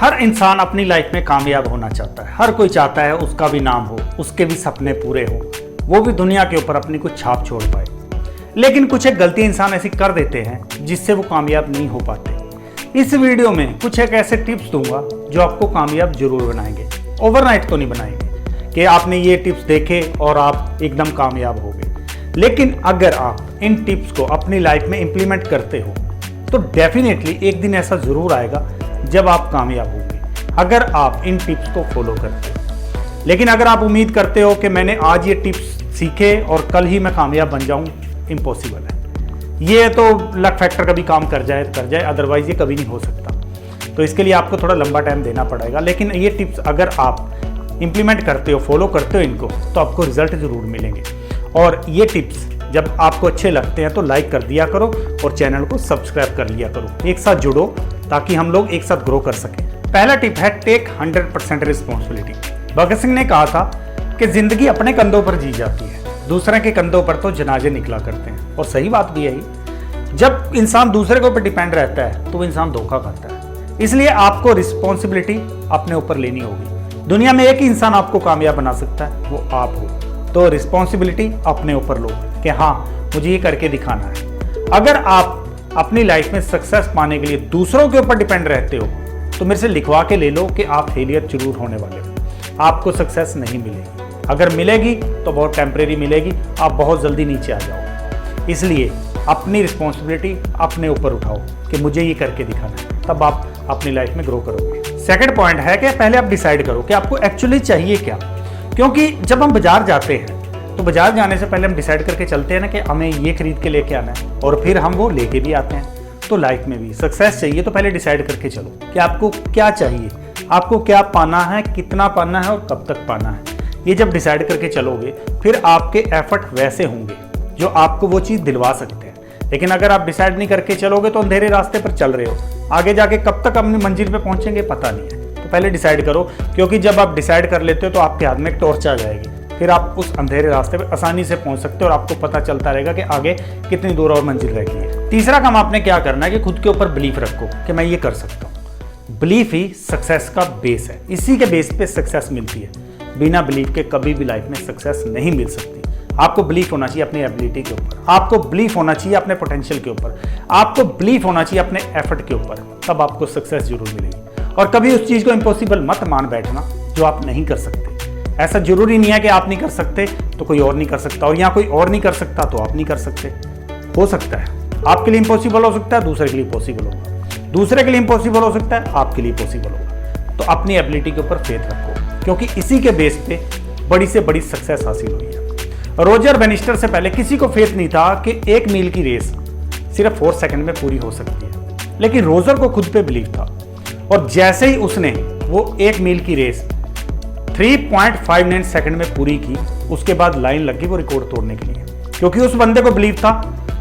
हर इंसान अपनी लाइफ में कामयाब होना चाहता है। हर कोई चाहता है उसका भी नाम हो, उसके भी सपने पूरे हो, वो भी दुनिया के ऊपर अपनी कुछ छाप छोड़ पाए। लेकिन कुछ एक गलती इंसान ऐसी कर देते हैं जिससे वो कामयाब नहीं हो पाते। इस वीडियो में कुछ एक ऐसे टिप्स दूंगा जो आपको कामयाब जरूर बनाएंगे। ओवरनाइट तो नहीं बनाएंगे कि आपने ये टिप्स देखे और आप एकदम कामयाब हो गए। लेकिन अगर आप इन टिप्स को अपनी लाइफ में इंप्लीमेंट करते हो तो डेफिनेटली एक दिन ऐसा जरूर आएगा जब आप कामयाब होंगे, अगर आप इन टिप्स को फॉलो करते हो। लेकिन अगर आप उम्मीद करते हो कि मैंने आज ये टिप्स सीखे और कल ही मैं कामयाब बन जाऊं, इम्पॉसिबल है। ये तो लक फैक्टर कभी काम कर जाए, अदरवाइज ये कभी नहीं हो सकता। तो इसके लिए आपको थोड़ा लंबा टाइम देना पड़ेगा। लेकिन ये टिप्स अगर आप इंप्लीमेंट करते हो, फॉलो करते हो इनको, तो आपको रिजल्ट जरूर मिलेंगे। और ये टिप्स जब आपको अच्छे लगते हैं तो लाइक कर दिया करो और चैनल को सब्सक्राइब कर लिया करो। एक साथ जुड़ो ताकि हम लोग एक साथ ग्रो कर सकें। पहला टिप है टेक 100% रिस्पॉन्सिबिलिटी। भगत सिंह ने कहा था कि जिंदगी अपने कंधों पर जी जाती है, दूसरे के कंधों पर तो जनाजे निकला करते हैं। और सही बात भी है। जब इंसान दूसरे के ऊपर डिपेंड रहता है तो वो इंसान धोखा खाता है। इसलिए आपको रिस्पॉन्सिबिलिटी अपने ऊपर लेनी होगी। दुनिया में एक ही इंसान आपको कामयाब बना सकता है, वो आप हो। तो रिस्पॉन्सिबिलिटी अपने ऊपर लो कि हाँ, मुझे ये करके दिखाना है। अगर आप अपनी लाइफ में सक्सेस पाने के लिए दूसरों के ऊपर डिपेंड रहते हो तो मेरे से लिखवा के ले लो कि आप फेलियर जरूर होने वाले हो। आपको सक्सेस नहीं मिलेगी। अगर मिलेगी तो बहुत टेम्परेरी मिलेगी, आप बहुत जल्दी नीचे आ जाओगे। इसलिए अपनी रिस्पॉन्सिबिलिटी अपने ऊपर उठाओ कि मुझे ये करके दिखाना है, तब आप अपनी लाइफ में ग्रो करोगे। सेकंड पॉइंट है कि पहले आप डिसाइड करो कि आपको एक्चुअली चाहिए क्या। क्योंकि जब हम बाजार जाते हैं तो बाजार जाने से पहले हम डिसाइड करके चलते हैं ना कि हमें ये खरीद के लेके आना है, और फिर हम वो लेके भी आते हैं। तो लाइफ में भी सक्सेस चाहिए तो पहले डिसाइड करके चलो कि आपको क्या चाहिए, आपको क्या पाना है, कितना पाना है और कब तक पाना है। ये जब डिसाइड करके चलोगे फिर आपके एफर्ट वैसे होंगे जो आपको वो चीज़ दिलवा सकते हैं। लेकिन अगर आप डिसाइड नहीं करके चलोगे तो अंधेरे रास्ते पर चल रहे हो, आगे जाके कब तक अपनी मंजिल पे पहुंचेंगे पता नहीं है। तो पहले डिसाइड करो, क्योंकि जब आप डिसाइड कर लेते हो तो आपके हाथ में एक टॉर्च आ जाएगी। फिर आप उस अंधेरे रास्ते पे आसानी से पहुंच सकते हो और आपको पता चलता रहेगा कि आगे कितनी दूर और मंजिल रह गई है। तीसरा काम आपने क्या करना है कि खुद के ऊपर बिलीफ रखो कि मैं ये कर सकता हूँ। बिलीफ ही सक्सेस का बेस है। इसी के बेस पे सक्सेस मिलती है। बिना बिलीफ के कभी भी लाइफ में सक्सेस नहीं मिल सकती। आपको बिलीफ होना चाहिए अपनी एबिलिटी के ऊपर, आपको बिलीफ होना चाहिए अपने पोटेंशियल के ऊपर, आपको बिलीफ होना चाहिए अपने एफर्ट के ऊपर, तब आपको सक्सेस जरूर मिलेगी। और कभी उस चीज़ को इम्पॉसिबल मत मान बैठना जो आप नहीं कर सकते। ऐसा जरूरी नहीं है कि आप नहीं कर सकते तो कोई और नहीं कर सकता, और यहाँ कोई और नहीं कर सकता तो आप नहीं कर सकते। हो सकता है आपके लिए इम्पॉसिबल हो सकता है, दूसरे के लिए पॉसिबल होगा, दूसरे के लिए इम्पॉसिबल हो सकता है, आपके लिए पॉसिबल होगा। तो अपनी एबिलिटी के ऊपर फेथ रखो, क्योंकि इसी के बेस पे बड़ी से बड़ी सक्सेस हासिल हुई है। रोजर बेनिस्टर से पहले किसी को फेथ नहीं था कि 1 मील की रेस सिर्फ 4 सेकंड में पूरी हो सकती है। लेकिन रोजर को खुद पे बिलीव था, और जैसे ही उसने वो 1 मील की रेस 3.59 सेकंड में पूरी की, उसके बाद लाइन लगी वो रिकॉर्ड तोड़ने के लिए। क्योंकि उस बंदे को बिलीव था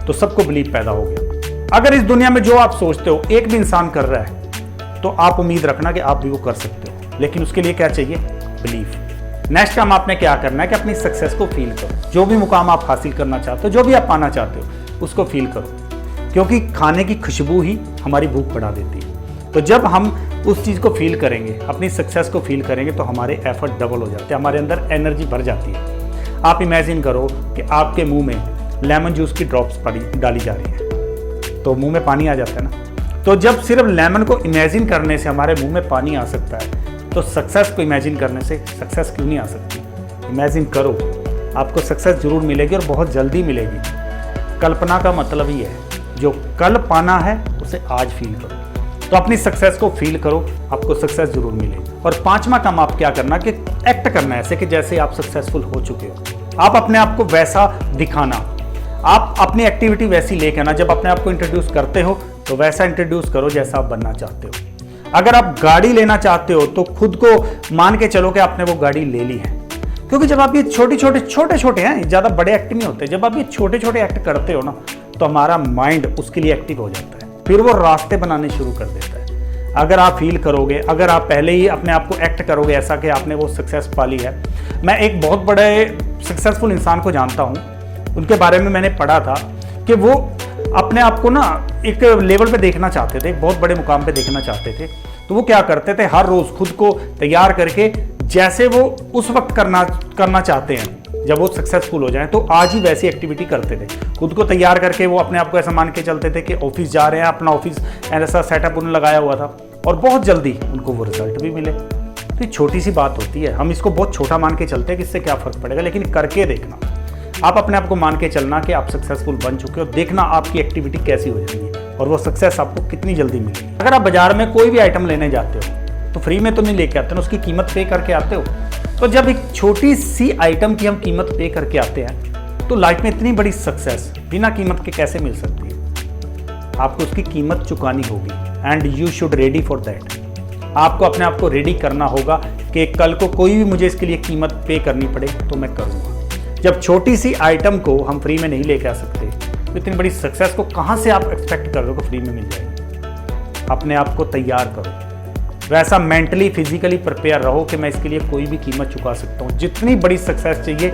तो सबको बिलीव पैदा हो गया। अगर इस दुनिया में जो आप सोचते हो एक भी इंसान कर रहा है तो आप उम्मीद रखना कि आप भी वो कर सकते हो। लेकिन उसके लिए क्या चाहिए? बिलीफ। नेक्स्ट काम आपने क्या करना है कि अपनी सक्सेस को फील करो। जो भी मुकाम आप हासिल करना चाहते हो, जो भी आप पाना चाहते हो, उसको फील करो। क्योंकि खाने की खुशबू ही हमारी भूख बढ़ा देती है। तो जब हम उस चीज़ को फील करेंगे, अपनी सक्सेस को फील करेंगे, तो हमारे एफर्ट डबल हो जाते हैं, हमारे अंदर एनर्जी भर जाती है। आप इमेजिन करो कि आपके मुंह में लेमन जूस की ड्रॉप्स डाली जा रही है तो मुंह में पानी आ जाता है ना। तो जब सिर्फ लेमन को इमेजिन करने से हमारे मुंह में पानी आ सकता है, तो सक्सेस को इमेजिन करने से सक्सेस क्यों नहीं आ सकती? इमेजिन करो, आपको सक्सेस जरूर मिलेगी और बहुत जल्दी मिलेगी। कल्पना का मतलब ही है, जो कल पाना है उसे आज फील करो। तो अपनी सक्सेस को फील करो, आपको सक्सेस जरूर मिलेगी। और 5वां काम आप क्या करना कि एक्ट करना ऐसे कि जैसे आप सक्सेसफुल हो चुके हो। आप अपने आप को वैसा दिखाना, आप अपनी एक्टिविटी वैसी लेके आना। जब अपने आप को इंट्रोड्यूस करते हो तो वैसा इंट्रोड्यूस करो जैसा आप बनना चाहते हो। अगर आप गाड़ी लेना चाहते हो तो खुद को मान के चलो कि आपने वो गाड़ी ले ली है। क्योंकि जब आप ये छोटे हैं, ज़्यादा बड़े एक्ट नहीं होते, जब आप ये छोटे एक्ट करते हो ना तो हमारा माइंड उसके लिए एक्टिव हो जाता है, फिर वो रास्ते बनाने शुरू कर देता है। अगर आप फील करोगे, अगर आप पहले ही अपने आप को एक्ट करोगे ऐसा कि आपने वो सक्सेस पाली है। मैं एक बहुत बड़े सक्सेसफुल इंसान को जानता हूँ, उनके बारे में मैंने पढ़ा था कि वो अपने आप को ना एक लेवल पे देखना चाहते थे, एक बहुत बड़े मुकाम पे देखना चाहते थे। तो तो वो क्या करते थे, हर रोज खुद को तैयार करके जैसे वो उस वक्त करना चाहते हैं जब वो सक्सेसफुल हो जाएं, तो आज ही वैसी एक्टिविटी करते थे। खुद को तैयार करके वो अपने आप को ऐसा मान के चलते थे कि ऑफिस जा रहे हैं, अपना ऑफिस ऐसा सेटअप उन्होंने लगाया हुआ था और बहुत जल्दी उनको वो रिजल्ट भी मिले। तो छोटी सी बात होती है, हम इसको बहुत छोटा मान के चलते हैं कि इससे क्या फर्क पड़ेगा, लेकिन करके देखना, आप अपने आप को मान के चलना कि आप सक्सेसफुल बन चुके हो, देखना आपकी एक्टिविटी कैसी हो जाएगी और वो सक्सेस आपको कितनी जल्दी मिलेगी। अगर आप बाजार में कोई भी आइटम लेने जाते हो तो फ्री में तो नहीं लेके आते ना, उसकी कीमत पे करके आते हो। तो जब एक छोटी सी आइटम की हम कीमत पे करके आते हैं तो लाइफ में इतनी बड़ी सक्सेस बिना कीमत के कैसे मिल सकती है। आपको उसकी कीमत चुकानी होगी and you should ready for that. आपको अपने आप को रेडी करना होगा कि कल को कोई भी मुझे इसके लिए कीमत पे करनी पड़े तो मैं करूँगा। जब छोटी सी आइटम को हम फ्री में नहीं लेके आ सकते तो इतनी बड़ी सक्सेस को कहाँ से आप एक्सपेक्ट कर रहे हो कि फ्री में मिल जाएगी। अपने आप को तैयार करो, वैसा मेंटली फिजिकली प्रिपेयर रहो कि मैं इसके लिए कोई भी कीमत चुका सकता हूँ। जितनी बड़ी सक्सेस चाहिए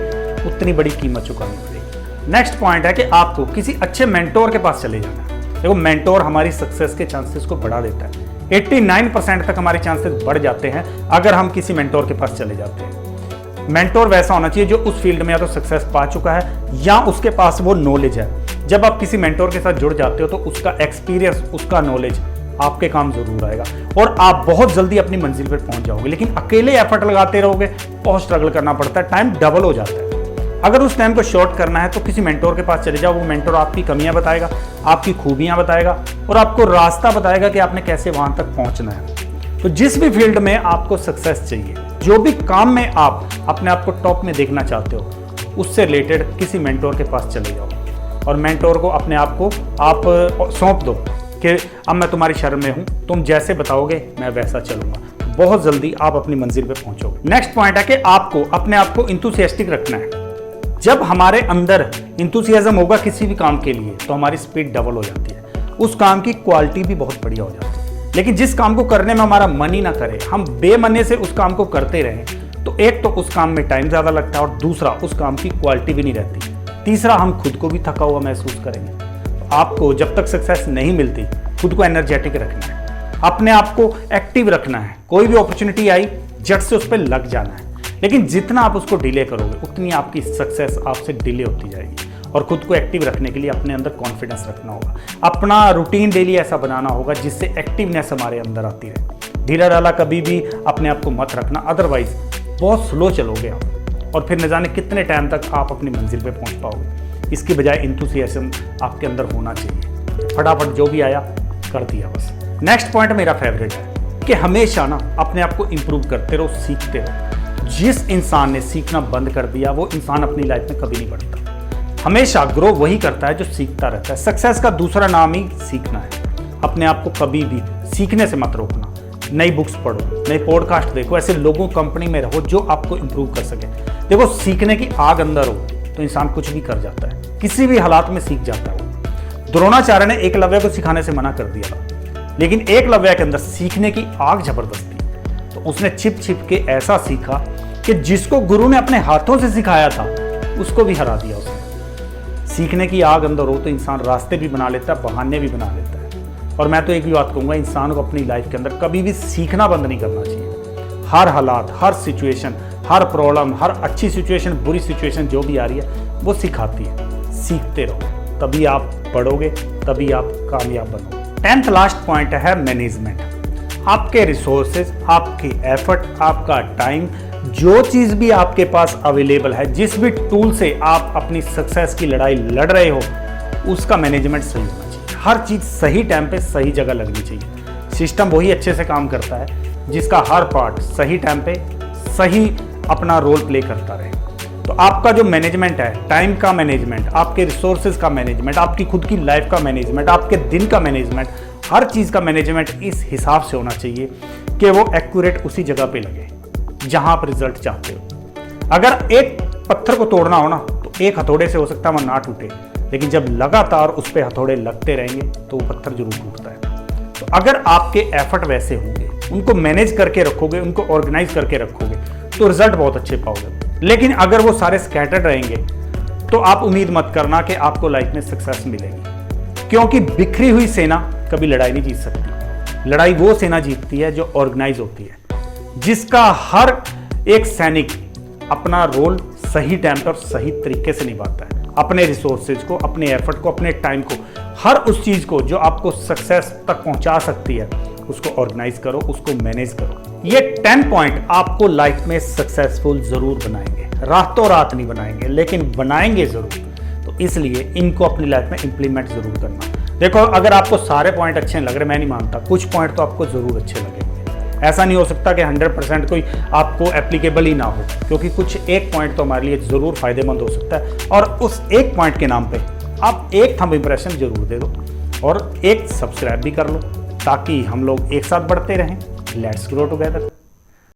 उतनी बड़ी कीमत चुकानी पड़ेगी। नेक्स्ट पॉइंट है कि आपको किसी अच्छे मेंटोर के पास चले जाना है। देखो, मेंटोर हमारी सक्सेस के चांसेस को बढ़ा देता है। 89% तक हमारे चांसेस बढ़ जाते हैं अगर हम किसी मेंटोर के पास चले जाते हैं। मेंटोर वैसा होना चाहिए जो उस फील्ड में या तो सक्सेस पा चुका है या उसके पास वो नॉलेज है। जब आप किसी मेंटोर के साथ जुड़ जाते हो तो उसका एक्सपीरियंस, उसका नॉलेज आपके काम जरूर आएगा और आप बहुत जल्दी अपनी मंजिल पर पहुंच जाओगे। लेकिन अकेले एफर्ट लगाते रहोगे, बहुत स्ट्रगल करना पड़ता है, टाइम डबल हो जाता है। अगर उस टाइम को शॉर्ट करना है तो किसी मेंटोर के पास चले जाओ। वो मेंटोर आपकी कमियां बताएगा, आपकी खूबियां बताएगा और आपको रास्ता बताएगा कि आपने कैसे वहां तक पहुंचना है। तो जिस भी फील्ड में आपको सक्सेस चाहिए, जो भी काम में आप अपने आप को टॉप में देखना चाहते हो, उससे रिलेटेड किसी मेंटोर के पास चले जाओ और मेंटोर को अपने आप को आप सौंप दो कि अब मैं तुम्हारी शरण में हूं, तुम जैसे बताओगे मैं वैसा चलूंगा। बहुत जल्दी आप अपनी मंजिल पे पहुंचोगे। नेक्स्ट पॉइंट है कि आपको अपने आप को इंथुसियास्टिक रखना है। जब हमारे अंदर इंथुसियाज्म होगा किसी भी काम के लिए तो हमारी स्पीड डबल हो जाती है, उस काम की क्वालिटी भी बहुत बढ़िया हो जाती है। लेकिन जिस काम को करने में हमारा मन ही ना करे, हम बेमने से उस काम को करते रहें, तो एक तो उस काम में टाइम ज़्यादा लगता है और दूसरा उस काम की क्वालिटी भी नहीं रहती। तीसरा, हम खुद को भी थका हुआ महसूस करेंगे। तो आपको जब तक सक्सेस नहीं मिलती, खुद को एनर्जेटिक रखना है, अपने आप को एक्टिव रखना है। कोई भी अपॉर्चुनिटी आई, झट से उस पर लग जाना है। लेकिन जितना आप उसको डिले करोगे उतनी आपकी सक्सेस आपसे डिले होती जाएगी। और खुद को एक्टिव रखने के लिए अपने अंदर कॉन्फिडेंस रखना होगा, अपना रूटीन डेली ऐसा बनाना होगा जिससे एक्टिवनेस हमारे अंदर आती रहे। ढीला डाला कभी भी अपने आप को मत रखना, अदरवाइज बहुत स्लो चलोगे आप और फिर न जाने कितने टाइम तक आप अपनी मंजिल पे पहुंच पाओगे। इसकी बजाय इंथुसियाज्म आपके अंदर होना चाहिए, फटाफट जो भी आया कर दिया बस। नेक्स्ट पॉइंट मेरा फेवरेट है कि हमेशा ना अपने आप को इंप्रूव करते रहो, सीखते रहो। जिस इंसान ने सीखना बंद कर दिया वो इंसान अपनी लाइफ में कभी नहीं बढ़ता। हमेशा ग्रो वही करता है जो सीखता रहता है। सक्सेस का दूसरा नाम ही सीखना है। अपने आप को कभी भी सीखने से मत रोकना। नई बुक्स पढ़ो, नए पॉडकास्ट देखो, ऐसे लोगों कंपनी में रहो जो आपको इंप्रूव कर सके। देखो, सीखने की आग अंदर हो तो इंसान कुछ भी कर जाता है, किसी भी हालात में सीख जाता है। द्रोणाचार्य ने एकलव्य को सिखाने से मना कर दिया था, लेकिन एकलव्य के अंदर सीखने की आग जबरदस्त थी। तो उसने छिप छिप के ऐसा सीखा कि जिसको गुरु ने अपने हाथों से सिखाया था उसको भी हरा दिया उसने। सीखने की आग अंदर हो तो इंसान रास्ते भी बना लेता है, बहाने भी बना लेता है। और मैं तो एक भी बात कहूँगा, इंसान को अपनी लाइफ के अंदर कभी भी सीखना बंद नहीं करना चाहिए। हर हालात, हर सिचुएशन, हर प्रॉब्लम, हर अच्छी सिचुएशन, बुरी सिचुएशन जो भी आ रही है वो सिखाती है। सीखते रहो, तभी आप बढ़ोगे, तभी आप कामयाब बनोगे। 10th लास्ट पॉइंट है मैनेजमेंट। आपके रिसोर्सेज, आपकी एफर्ट, आपका टाइम, जो चीज़ भी आपके पास अवेलेबल है, जिस भी टूल से आप अपनी सक्सेस की लड़ाई लड़ रहे हो, उसका मैनेजमेंट सही होना चाहिए। हर चीज़ सही टाइम पे सही जगह लगनी चाहिए। सिस्टम वही अच्छे से काम करता है जिसका हर पार्ट सही टाइम पे सही अपना रोल प्ले करता रहे। तो आपका जो मैनेजमेंट है, टाइम का मैनेजमेंट, आपके रिसोर्सेज का मैनेजमेंट, आपकी खुद की लाइफ का मैनेजमेंट, आपके दिन का मैनेजमेंट, हर चीज़ का मैनेजमेंट इस हिसाब से होना चाहिए कि वो एक्यूरेट उसी जगह पे लगे जहां आप रिजल्ट चाहते हो। अगर एक पत्थर को तोड़ना हो ना तो एक हथौड़े से हो सकता है वो ना टूटे, लेकिन जब लगातार उस पर हथौड़े लगते रहेंगे तो वो पत्थर जरूर टूटता है। तो अगर आपके एफर्ट वैसे होंगे, उनको मैनेज करके रखोगे, उनको ऑर्गेनाइज करके रखोगे, तो रिजल्ट बहुत अच्छे पाओगे। लेकिन अगर वो सारे स्कैटर्ड रहेंगे तो आप उम्मीद मत करना कि आपको लाइफ में सक्सेस मिलेगी, क्योंकि बिखरी हुई सेना कभी लड़ाई नहीं जीत सकती। लड़ाई वो सेना जीतती है जो ऑर्गेनाइज होती है, जिसका हर एक सैनिक अपना रोल सही टाइम पर सही तरीके से निभाता है, अपने रिसोर्सेज को, अपने एफर्ट को, अपने टाइम को, हर उस चीज़ को जो आपको सक्सेस तक पहुंचा सकती है उसको ऑर्गेनाइज करो, उसको मैनेज करो। ये 10 पॉइंट आपको लाइफ में सक्सेसफुल जरूर बनाएंगे, रातों रात नहीं बनाएंगे लेकिन बनाएंगे जरूर। तो इसलिए इनको अपनी लाइफ में इंप्लीमेंट जरूर करना। देखो, अगर आपको सारे पॉइंट अच्छे लग रहे, मैं नहीं मानता, कुछ पॉइंट तो आपको जरूर अच्छे लगेंगे। ऐसा नहीं हो सकता कि 100% कोई आपको एप्लीकेबल ही ना हो, क्योंकि कुछ एक पॉइंट तो हमारे लिए जरूर फायदेमंद हो सकता है। और उस एक पॉइंट के नाम पे आप एक थंब इंप्रेशन जरूर दे दो और एक सब्सक्राइब भी कर लो, ताकि हम लोग एक साथ बढ़ते रहें। Let's grow together.